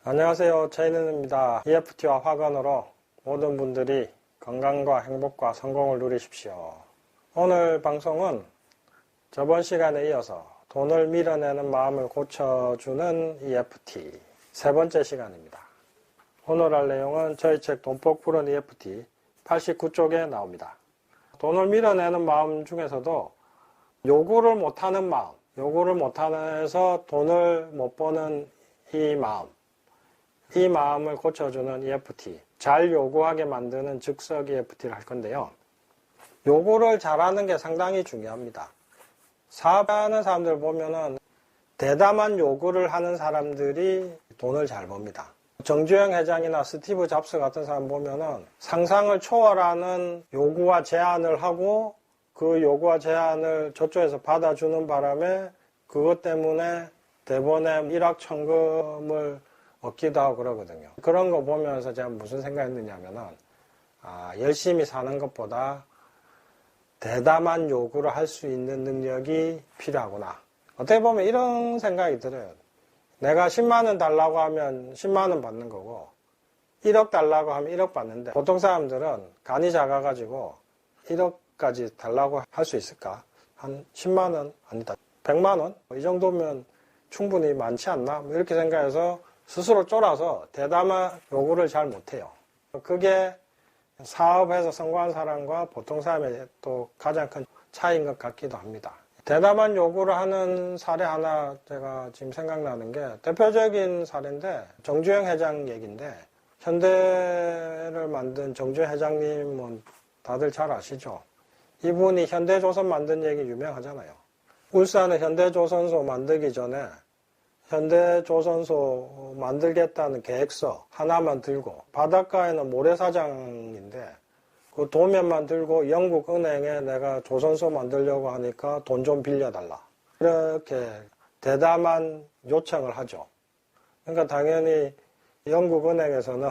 안녕하세요. 최인은입니다. EFT와 화건으로 모든 분들이 건강과 행복과 성공을 누리십시오. 오늘 방송은 저번 시간에 이어서 돈을 밀어내는 마음을 고쳐주는 EFT 세 번째 시간입니다. 오늘 할 내용은 저희 책 돈폭 푸른 EFT 89쪽에 나옵니다. 돈을 밀어내는 마음 중에서도 요구를 못하는 마음, 요구를 못해서 돈을 못 버는 이 마음을 고쳐주는 EFT, 잘 요구하게 만드는 즉석 EFT를 할 건데요. 요구를 잘하는 게 상당히 중요합니다. 사업하는 사람들 보면은 대담한 요구를 하는 사람들이 돈을 잘 법니다. 정주영 회장이나 스티브 잡스 같은 사람 보면은 상상을 초월하는 요구와 제안을 하고 그 요구와 제안을 저쪽에서 받아주는 바람에 그것 때문에 대본에 일확천금을 얻기도 하고 그러거든요. 그런 거 보면서 제가 무슨 생각했느냐면은 열심히 사는 것보다 대담한 요구를 할 수 있는 능력이 필요하구나. 어떻게 보면 이런 생각이 들어요. 내가 10만 원 달라고 하면 10만 원 받는 거고 1억 달라고 하면 1억 받는데 보통 사람들은 간이 작아가지고 1억까지 달라고 할 수 있을까? 한 10만 원? 아니다. 100만 원? 이 정도면 충분히 많지 않나? 이렇게 생각해서 스스로 쫄아서 대담한 요구를 잘 못해요. 그게 사업에서 성공한 사람과 보통 사람의 또 가장 큰 차이인 것 같기도 합니다. 대담한 요구를 하는 사례 하나 제가 지금 생각나는 게 대표적인 사례인데 정주영 회장 얘기인데 현대를 만든 정주영 회장님은 다들 잘 아시죠? 이분이 현대조선 만든 얘기 유명하잖아요. 울산의 현대조선소 만들기 전에 현대조선소 만들겠다는 계획서 하나만 들고 바닷가에는 모래사장인데 그 도면만 들고 영국 은행에 내가 조선소 만들려고 하니까 돈 좀 빌려달라. 이렇게 대담한 요청을 하죠. 그러니까 당연히 영국 은행에서는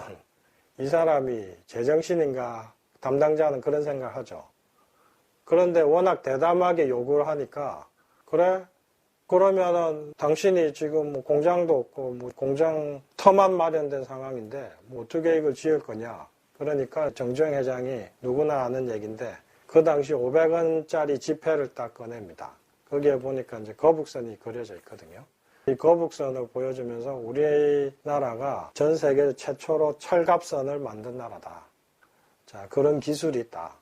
이 사람이 제정신인가 담당자는 그런 생각을 하죠. 그런데 워낙 대담하게 요구를 하니까 그래? 그러면은 당신이 지금 뭐 공장도 없고 뭐 공장 터만 마련된 상황인데 뭐 어떻게 이걸 지을 거냐. 그러니까 정주영 회장이 누구나 아는 얘기인데 그 당시 500원짜리 지폐를 딱 꺼냅니다. 거기에 보니까 이제 거북선이 그려져 있거든요. 이 거북선을 보여주면서 우리나라가 전 세계 최초로 철갑선을 만든 나라다. 자, 그런 기술이 있다.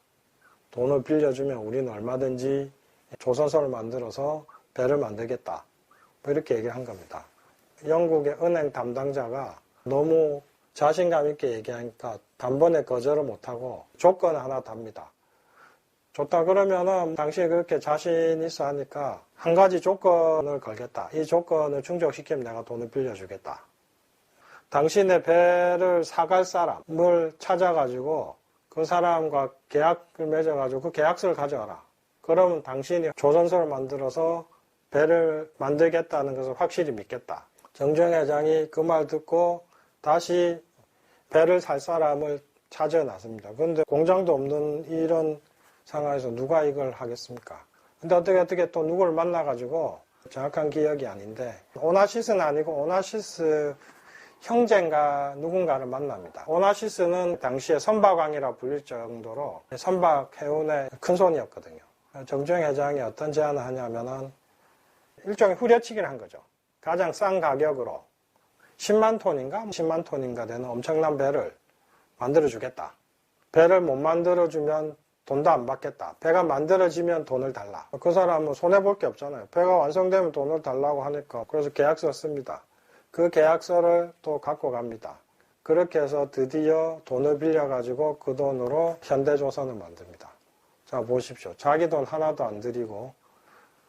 돈을 빌려주면 우리는 얼마든지 조선소를 만들어서 배를 만들겠다. 뭐 이렇게 얘기를 한 겁니다. 영국의 은행 담당자가 너무 자신감 있게 얘기하니까 단번에 거절을 못하고 조건을 하나 답니다. 좋다 그러면은 당신이 그렇게 자신 있어 하니까 한 가지 조건을 걸겠다. 이 조건을 충족시키면 내가 돈을 빌려주겠다. 당신의 배를 사갈 사람을 찾아가지고 그 사람과 계약을 맺어가지고 그 계약서를 가져와라. 그러면 당신이 조선소를 만들어서 배를 만들겠다는 것을 확실히 믿겠다. 정주영 회장이 그 말 듣고 다시 배를 살 사람을 찾아 나섭니다. 그런데 공장도 없는 이런 상황에서 누가 이걸 하겠습니까? 근데 어떻게 또 누구를 만나가지고 정확한 기억이 아닌데 오나시스는 아니고 오나시스 형제인가 누군가를 만납니다. 오나시스는 당시에 선박왕이라 불릴 정도로 선박 해운의 큰손이었거든요. 정주영 회장이 어떤 제안을 하냐면은 일종의 후려치기를 한 거죠. 가장 싼 가격으로 10만 톤인가 되는 엄청난 배를 만들어주겠다. 배를 못 만들어주면 돈도 안 받겠다. 배가 만들어지면 돈을 달라. 그 사람은 손해볼 게 없잖아요. 배가 완성되면 돈을 달라고 하니까 그래서 계약서를 씁니다. 그 계약서를 또 갖고 갑니다. 그렇게 해서 드디어 돈을 빌려가지고 그 돈으로 현대조선을 만듭니다. 자, 보십시오. 자기 돈 하나도 안 들이고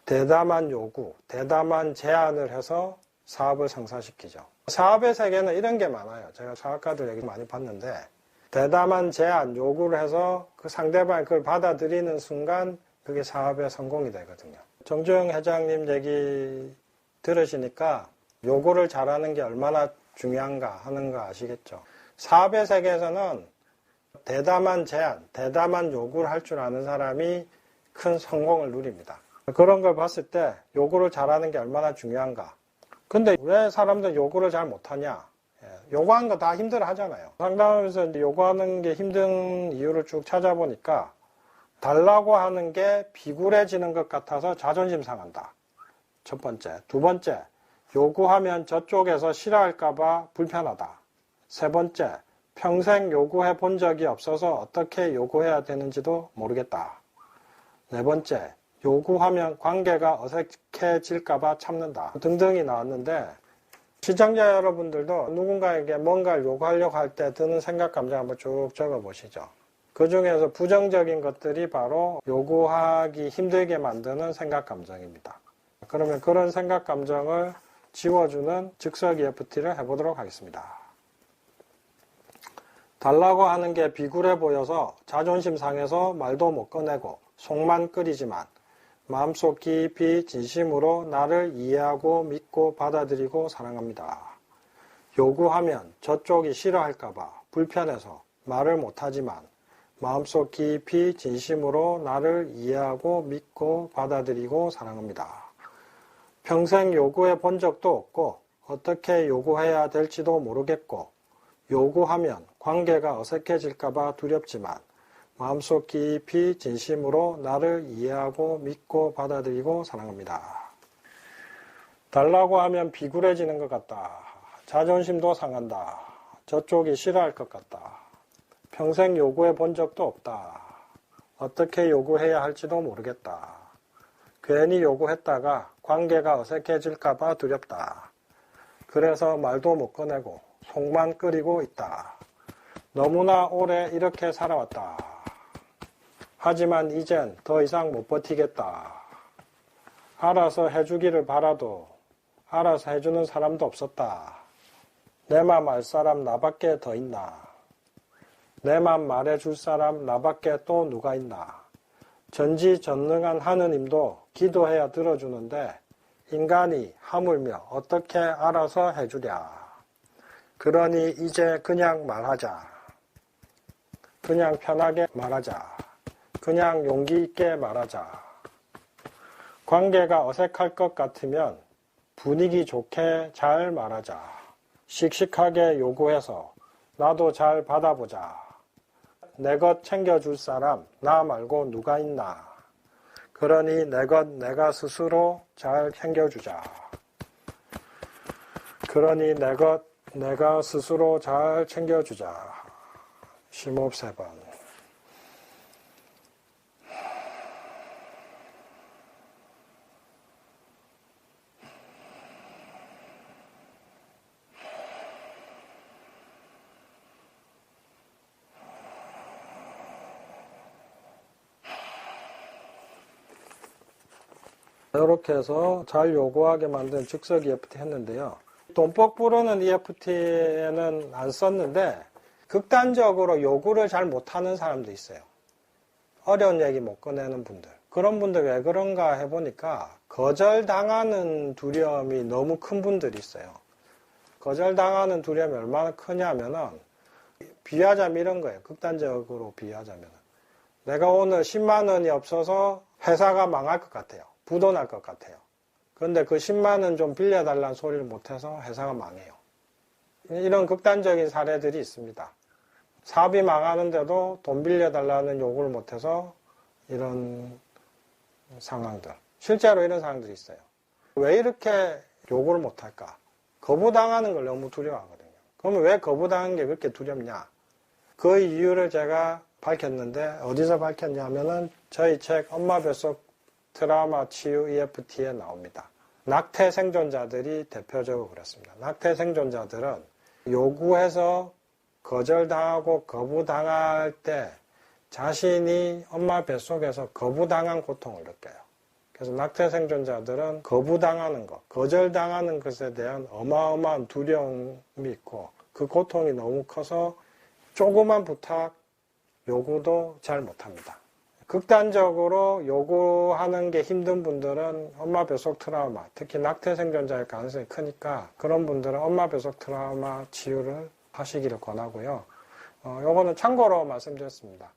대담한 요구, 대담한 제안을 해서 사업을 성사시키죠. 사업의 세계는 이런 게 많아요. 제가 사업가들 얘기 많이 봤는데 대담한 제안, 요구를 해서 그 상대방이 그걸 받아들이는 순간 그게 사업의 성공이 되거든요. 정주영 회장님 얘기 들으시니까 요구를 잘하는 게 얼마나 중요한가 하는 거 아시겠죠? 사업의 세계에서는 대담한 제안, 대담한 요구를 할 줄 아는 사람이 큰 성공을 누립니다. 그런 걸 봤을 때 요구를 잘하는 게 얼마나 중요한가. 근데 왜 사람들 요구를 잘 못하냐? 요구하는 거 다 힘들어 하잖아요. 상담하면서 요구하는 게 힘든 이유를 쭉 찾아보니까 달라고 하는 게 비굴해지는 것 같아서 자존심 상한다. 첫 번째. 두 번째, 요구하면 저쪽에서 싫어할까봐 불편하다. 세 번째, 평생 요구해 본 적이 없어서 어떻게 요구해야 되는지도 모르겠다. 네 번째, 요구하면 관계가 어색해질까봐 참는다. 등등이 나왔는데 시청자 여러분들도 누군가에게 뭔가를 요구하려고 할 때 드는 생각, 감정 한번 쭉 적어보시죠. 그 중에서 부정적인 것들이 바로 요구하기 힘들게 만드는 생각, 감정입니다. 그러면 그런 생각, 감정을 지워주는 즉석 EFT를 해보도록 하겠습니다. 달라고 하는 게 비굴해 보여서 자존심 상해서 말도 못 꺼내고 속만 끓이지만 마음속 깊이 진심으로 나를 이해하고 믿고 받아들이고 사랑합니다. 요구하면 저쪽이 싫어할까봐 불편해서 말을 못하지만 마음속 깊이 진심으로 나를 이해하고 믿고 받아들이고 사랑합니다. 평생 요구해 본 적도 없고 어떻게 요구해야 될지도 모르겠고 요구하면 관계가 어색해질까봐 두렵지만 마음속 깊이 진심으로 나를 이해하고 믿고 받아들이고 사랑합니다. 달라고 하면 비굴해지는 것 같다. 자존심도 상한다. 저쪽이 싫어할 것 같다. 평생 요구해 본 적도 없다. 어떻게 요구해야 할지도 모르겠다. 괜히 요구했다가 관계가 어색해질까봐 두렵다. 그래서 말도 못 꺼내고 속만 끓이고 있다. 너무나 오래 이렇게 살아왔다. 하지만 이젠 더 이상 못 버티겠다. 알아서 해주기를 바라도 알아서 해주는 사람도 없었다. 내 맘 알 사람 나밖에 더 있나. 내 맘 말해줄 사람 나밖에 또 누가 있나. 전지전능한 하느님도 기도해야 들어주는데 인간이 하물며 어떻게 알아서 해주랴. 그러니 이제 그냥 말하자. 그냥 편하게 말하자. 그냥 용기 있게 말하자. 관계가 어색할 것 같으면 분위기 좋게 잘 말하자. 씩씩하게 요구해서 나도 잘 받아보자. 내 것 챙겨줄 사람 나 말고 누가 있나. 그러니 내 것 내가 스스로 잘 챙겨주자. 그러니 내 것 내가 스스로 잘 챙겨주자. 심호흡 3번. 이렇게 해서 잘 요구하게 만든 즉석 EFT 했는데요. 돈뻑 부르는 EFT에는 안 썼는데 극단적으로 요구를 잘 못하는 사람도 있어요. 어려운 얘기 못 꺼내는 분들. 그런 분들 왜 그런가 해보니까 거절당하는 두려움이 너무 큰 분들이 있어요. 거절당하는 두려움이 얼마나 크냐면은 비유하자면 이런 거예요. 극단적으로 비유하자면 내가 오늘 10만 원이 없어서 회사가 망할 것 같아요. 부도 날 것 같아요. 그런데 그 10만 원 좀 빌려달라는 소리를 못해서 회사가 망해요. 이런 극단적인 사례들이 있습니다. 사업이 망하는데도 돈 빌려달라는 요구를 못해서 이런 상황들. 실제로 이런 상황들이 있어요. 왜 이렇게 요구를 못할까? 거부당하는 걸 너무 두려워하거든요. 그러면 왜 거부당하는 게 그렇게 두렵냐? 그 이유를 제가 밝혔는데 어디서 밝혔냐면은 저희 책 엄마 뱃속 트라우마 치유 EFT에 나옵니다. 낙태 생존자들이 대표적으로 그렇습니다. 낙태 생존자들은 요구해서 거절당하고 거부당할 때 자신이 엄마 뱃속에서 거부당한 고통을 느껴요. 그래서 낙태 생존자들은 거부당하는 것, 거절당하는 것에 대한 어마어마한 두려움이 있고 그 고통이 너무 커서 조그만 부탁, 요구도 잘 못합니다. 극단적으로 요구하는 게 힘든 분들은 엄마 뱃속 트라우마, 특히 낙태 생존자일 가능성이 크니까 그런 분들은 엄마 뱃속 트라우마 치유를 하시기를 권하고요. 요거는 참고로 말씀드렸습니다.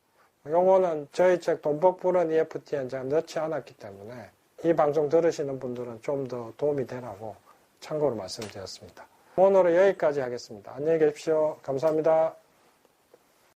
요거는 저희 책 돈뻑 부른 EFT에 제가 넣지 않았기 때문에 이 방송 들으시는 분들은 좀 더 도움이 되라고 참고로 말씀드렸습니다. 오늘은 여기까지 하겠습니다. 안녕히 계십시오. 감사합니다.